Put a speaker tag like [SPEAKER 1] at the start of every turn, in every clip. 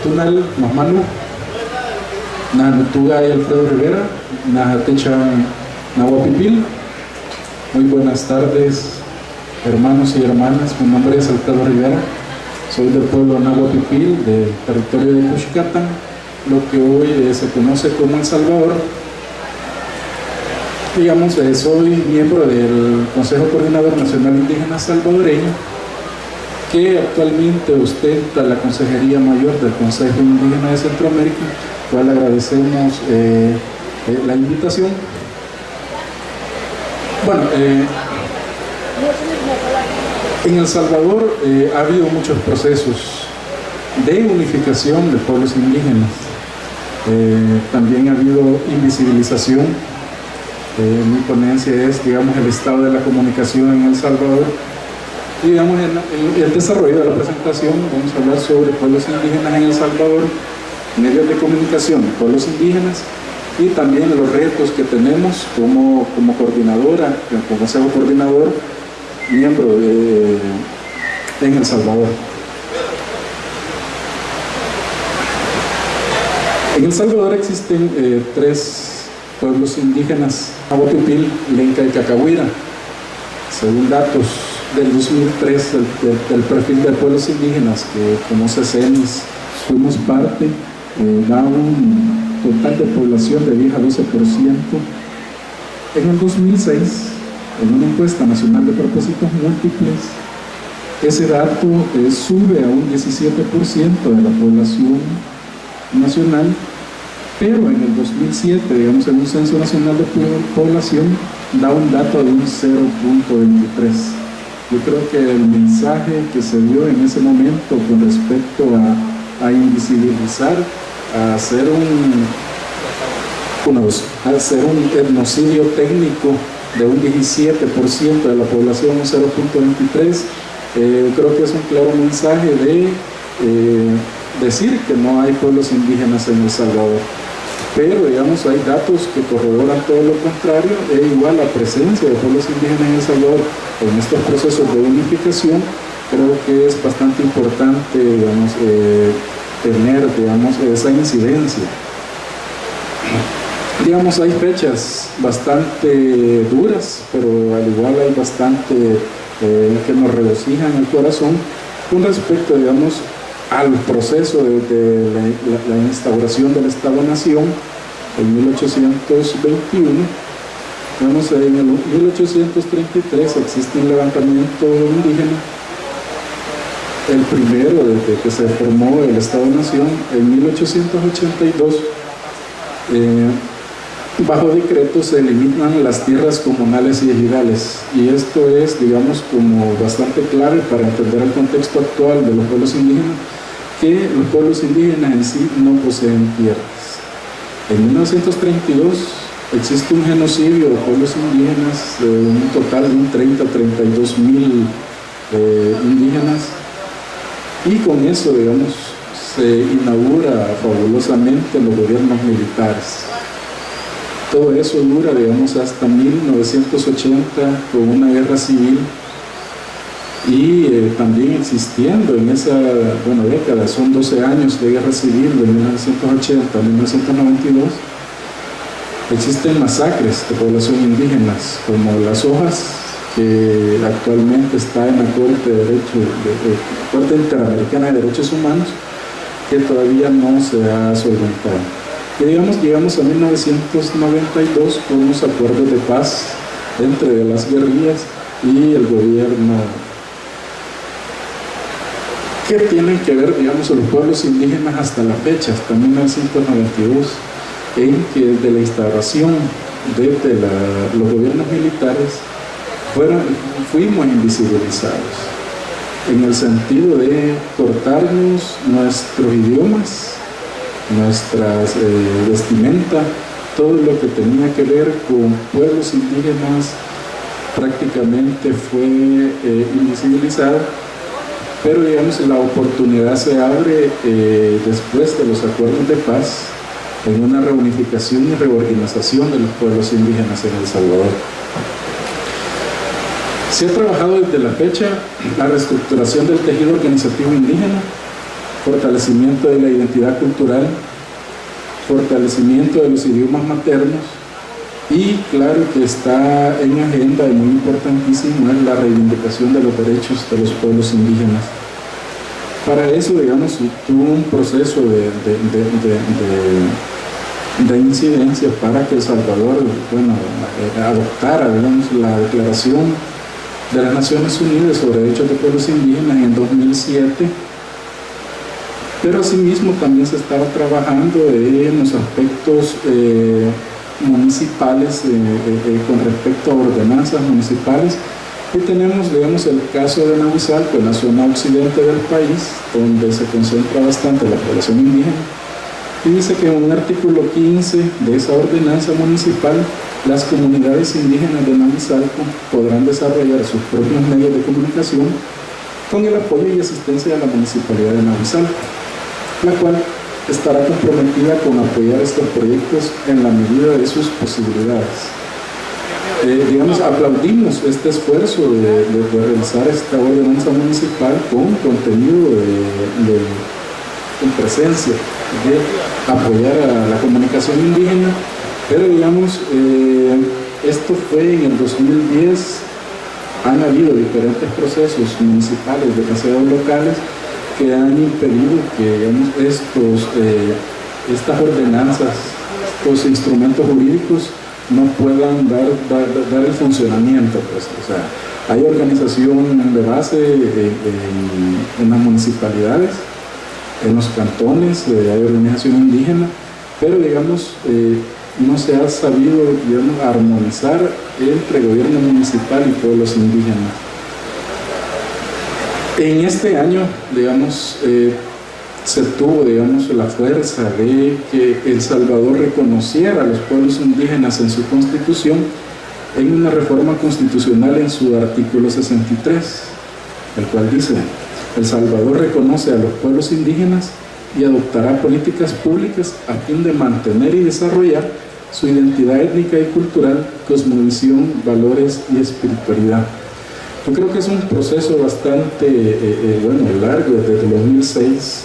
[SPEAKER 1] Tunal Mamanu, Nanutuga y Alfredo Rivera, Najatecha Nahuapipil. Muy buenas tardes, hermanos y hermanas. Mi nombre es Alfredo Rivera, soy del pueblo Nahuapipil, del territorio de Cuxicatán, lo que hoy se conoce como El Salvador. Digamos, soy miembro del Consejo Coordinador Nacional Indígena Salvadoreño, que actualmente ostenta la Consejería Mayor del Consejo Indígena de Centroamérica, cual agradecemos la invitación. Bueno, en El Salvador ha habido muchos procesos de unificación de pueblos indígenas. También ha habido invisibilización. Mi ponencia es, digamos, el estado de la comunicación en El Salvador. Y, digamos, en el desarrollo de la presentación vamos a hablar sobre pueblos indígenas en El Salvador, medios de comunicación, pueblos indígenas, y también los retos que tenemos como coordinadora, como consejo coordinador, miembro en El Salvador. En El Salvador existen tres pueblos indígenas: Nahuapipil, Lenca y Cacahuira. Según datos del 2003 del perfil de pueblos indígenas que conoce CENIS, fuimos parte, da un total de población de 10 a 12%. En el 2006, en una encuesta nacional de propósitos múltiples, ese dato sube a un 17% de la población nacional, pero en el 2007, digamos, en un censo nacional de población, da un dato de un 0.23. Yo creo que el mensaje que se dio en ese momento con respecto a invisibilizar, a hacer un etnocidio técnico de un 17% de la población, un 0.23, creo que es un claro mensaje de decir que no hay pueblos indígenas en El Salvador. Pero, digamos, hay datos que corroboran todo lo contrario, e igual la presencia de pueblos indígenas en El Salvador en estos procesos de unificación. Creo que es bastante importante, digamos, tener, digamos, esa incidencia. Digamos, hay fechas bastante duras, pero al igual hay bastante que nos regocijan el corazón con respecto, digamos, al proceso de la instauración del Estado-Nación en 1821. Vemos, en el 1833 existe un levantamiento indígena, el primero desde que se formó el Estado-Nación. En 1882, bajo decreto se eliminan las tierras comunales y ejidales, y esto es, digamos, como bastante clave para entender el contexto actual de los pueblos indígenas, que los pueblos indígenas en sí no poseen tierras. En 1932 existe un genocidio de pueblos indígenas, un total de un 30 a 32 mil indígenas, y con eso, digamos, se inaugura fabulosamente los gobiernos militares. Todo eso dura, digamos, hasta 1980 con una guerra civil, y también existiendo en esa década, son 12 años de guerra civil, de 1980 a 1992, existen masacres de población indígenas, como Las Hojas, que actualmente está en la Corte Interamericana de Derechos Humanos, que todavía no se ha solventado. Y, digamos, llegamos a 1992 con unos acuerdos de paz entre las guerrillas y el gobierno. ¿Qué tienen que ver, digamos, los pueblos indígenas hasta la fecha, hasta 1992, en que desde la instauración de los gobiernos militares fuimos invisibilizados, en el sentido de cortarnos nuestros idiomas, nuestras vestimenta, todo lo que tenía que ver con pueblos indígenas prácticamente fue invisibilizado. Pero, digamos, la oportunidad se abre después de los acuerdos de paz en una reunificación y reorganización de los pueblos indígenas en El Salvador. Se ha trabajado desde la fecha la reestructuración del tejido organizativo indígena, fortalecimiento de la identidad cultural, fortalecimiento de los idiomas maternos, y claro que está en agenda y muy importantísimo es la reivindicación de los derechos de los pueblos indígenas. Para eso, digamos, tuvo un proceso de incidencia para que El Salvador, bueno, adoptara, digamos, la Declaración de las Naciones Unidas sobre Derechos de Pueblos Indígenas en 2007, pero asimismo también se estaba trabajando en los aspectos municipales con respecto a ordenanzas municipales, y tenemos, digamos, el caso de Nahuizalco en la zona occidente del país, donde se concentra bastante la población indígena, y dice que en un artículo 15 de esa ordenanza municipal, las comunidades indígenas de Nahuizalco podrán desarrollar sus propios medios de comunicación con el apoyo y asistencia de la Municipalidad de Nahuizalco, la cual estará comprometida con apoyar estos proyectos en la medida de sus posibilidades. Digamos, aplaudimos este esfuerzo de realizar esta ordenanza municipal con contenido con presencia, de apoyar a la comunicación indígena, pero digamos, esto fue en el 2010. Han habido diferentes procesos municipales de caseros locales que han impedido que, digamos, estas ordenanzas, estos instrumentos jurídicos no puedan dar el funcionamiento, pues. O sea, hay organización de base en las municipalidades, en los cantones, hay organización indígena, pero digamos, no se ha sabido, digamos, armonizar entre gobierno municipal y pueblos indígenas. En este año, digamos, se tuvo, digamos, la fuerza de que El Salvador reconociera a los pueblos indígenas en su constitución, en una reforma constitucional en su artículo 63, el cual dice: El Salvador reconoce a los pueblos indígenas y adoptará políticas públicas a fin de mantener y desarrollar su identidad étnica y cultural, cosmovisión, valores y espiritualidad. Yo creo que es un proceso bastante largo, desde el 2006,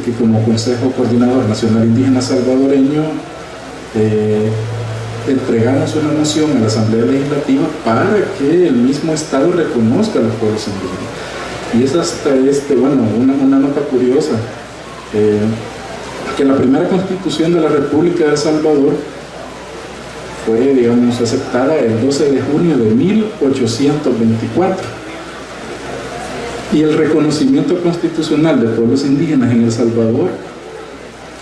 [SPEAKER 1] que como Consejo Coordinador Nacional Indígena Salvadoreño entregamos una moción a la Asamblea Legislativa para que el mismo Estado reconozca a los pueblos indígenas. Y es hasta una nota curiosa, que la primera Constitución de la República de El Salvador fue, digamos, aceptada el 12 de junio de 1824. Y el reconocimiento constitucional de pueblos indígenas en El Salvador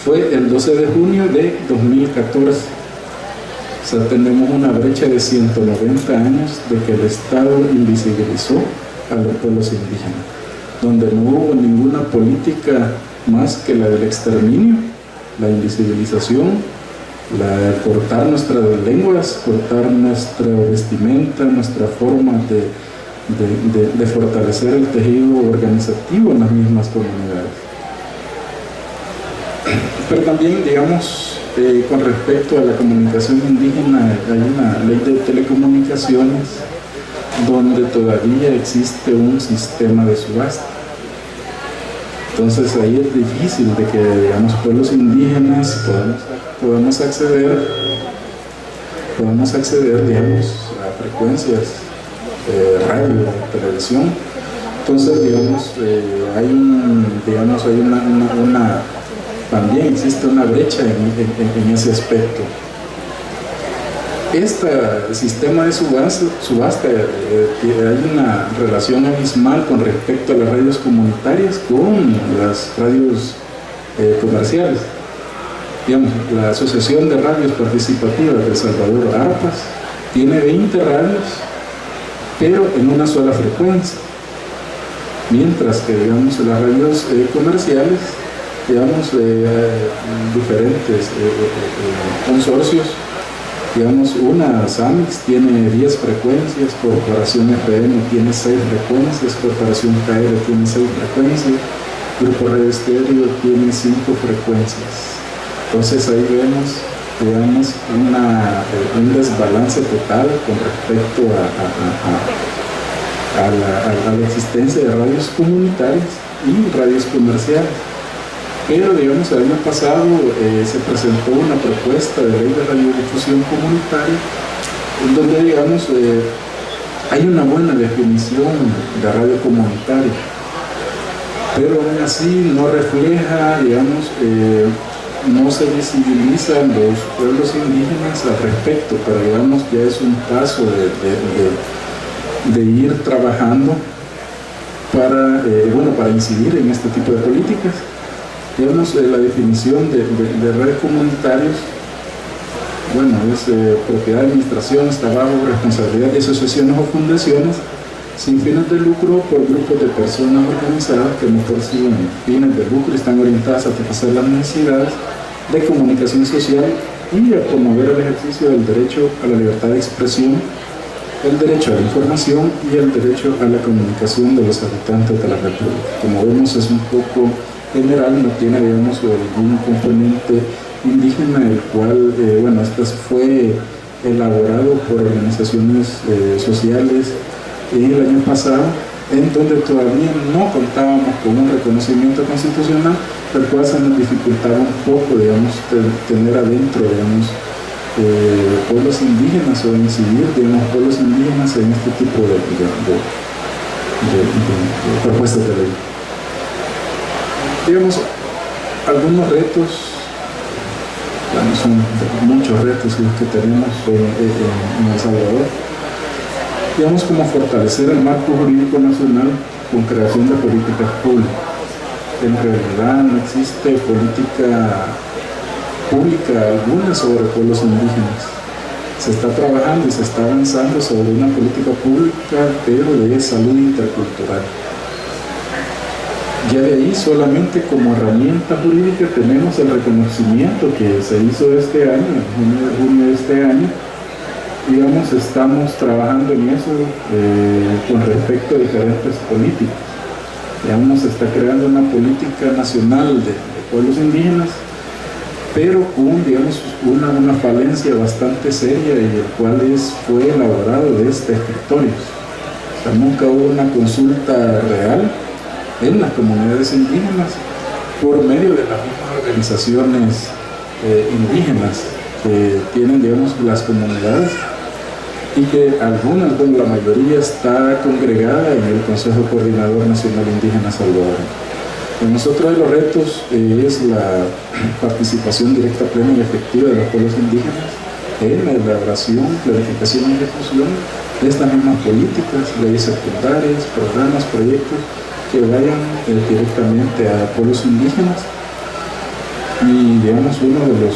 [SPEAKER 1] fue el 12 de junio de 2014. O sea, tenemos una brecha de 190 años de que el Estado invisibilizó a los pueblos indígenas, donde no hubo ninguna política más que la del exterminio, la invisibilización, la de cortar nuestras lenguas, cortar nuestra vestimenta, nuestra forma de fortalecer el tejido organizativo en las mismas comunidades. Pero también, digamos, con respecto a la comunicación indígena, hay una ley de telecomunicaciones donde todavía existe un sistema de subasta. Entonces ahí es difícil de que, digamos, pueblos indígenas podamos acceder, digamos, a frecuencias radio, televisión. Entonces, digamos, también existe una brecha en ese aspecto. Este sistema de subasta hay una relación abismal con respecto a las radios comunitarias con las radios comerciales. Digamos, la Asociación de Radios Participativas de El Salvador, ARPAS, tiene 20 radios, pero en una sola frecuencia, mientras que, digamos, las radios comerciales, digamos, diferentes consorcios, digamos, una SAMIX tiene 10 frecuencias, Corporación FM tiene 6 frecuencias, Corporación KR tiene 6 frecuencias, Grupo Radio Estéreo tiene 5 frecuencias. Entonces ahí vemos, digamos, un desbalance total con respecto a la existencia de radios comunitarias y radios comerciales. Pero, digamos, el año pasado se presentó una propuesta de ley de radiodifusión comunitaria, en donde, digamos, hay una buena definición de radio comunitaria, pero aún así no refleja, digamos, no se visibilizan los pueblos indígenas al respecto, pero digamos ya es un paso de ir trabajando para incidir en este tipo de políticas. Digamos, la definición de redes comunitarias, bueno, es propiedad, administración, trabajo, responsabilidad de asociaciones o fundaciones sin fines de lucro por grupos de personas organizadas que no persiguen fines de lucro y están orientadas a satisfacer las necesidades de comunicación social y a promover el ejercicio del derecho a la libertad de expresión, el derecho a la información y el derecho a la comunicación de los habitantes de la República. Como vemos, es un poco general, no tiene, digamos, algún componente indígena, el cual, bueno, este fue elaborado por organizaciones sociales el año pasado, en donde todavía no contábamos con un reconocimiento constitucional, el cual se nos dificultaba un poco, digamos, tener adentro, digamos, pueblos indígenas o incidir, digamos, pueblos indígenas en este tipo de propuestas de ley. Digamos, algunos retos, bueno, son muchos retos los que tenemos en El Salvador, digamos, como fortalecer el marco jurídico nacional con creación de políticas públicas. En realidad no existe política pública alguna sobre pueblos indígenas. Se está trabajando y se está avanzando sobre una política pública, pero de salud intercultural. Ya de ahí, solamente como herramienta jurídica, tenemos el reconocimiento que se hizo este año, en junio de este año. Digamos, estamos trabajando en eso con respecto a diferentes políticas. Digamos, se está creando una política nacional de pueblos indígenas, pero con, digamos, una falencia bastante seria, y el cual fue elaborado desde escritorios. O sea, nunca hubo una consulta real en las comunidades indígenas por medio de las mismas organizaciones indígenas que tienen, digamos, las comunidades, y que algunas, bueno, la mayoría está congregada en el Consejo Coordinador Nacional Indígena Salvadoreño. Nosotros de los retos es la participación directa, plena y efectiva de los pueblos indígenas en la elaboración, planificación y ejecución de estas mismas políticas, leyes secundarias, programas, proyectos que vayan directamente a pueblos indígenas. Y, digamos, uno de los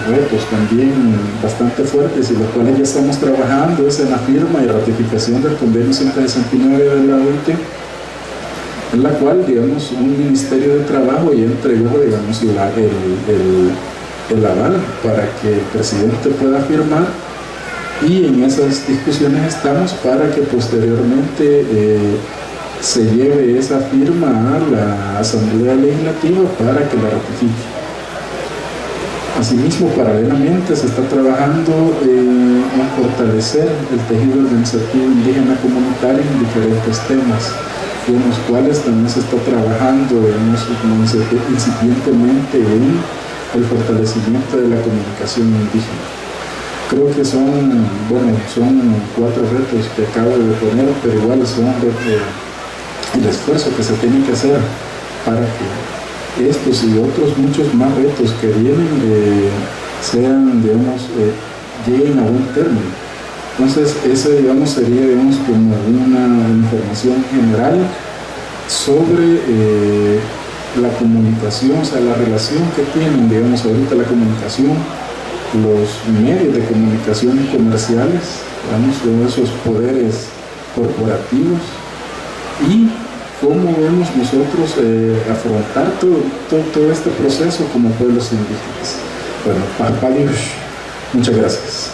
[SPEAKER 1] retos también bastante fuertes, y los cuales ya estamos trabajando, es en la firma y ratificación del convenio 169 de la OIT, en la cual, digamos, un Ministerio de Trabajo ya entregó, digamos, el aval para que el presidente pueda firmar, y en esas discusiones estamos para que posteriormente se lleve esa firma a la Asamblea Legislativa para que la ratifique. Asimismo, paralelamente se está trabajando en fortalecer el tejido organizativo indígena comunitario en diferentes temas, en los cuales también se está trabajando incipientemente en el fortalecimiento de la comunicación indígena. Creo que son 4 retos que acabo de poner, pero igual son el esfuerzo que se tiene que hacer para que estos y otros muchos más retos que vienen sean, digamos, lleguen a buen término. Entonces, ese, digamos, sería, digamos, como una información general sobre la comunicación, o sea, la relación que tienen, digamos, ahorita la comunicación, los medios de comunicación comerciales, digamos, todos esos poderes corporativos, y cómo vemos nosotros afrontar todo este proceso como pueblos indígenas. Bueno, Parpaliush, muchas gracias.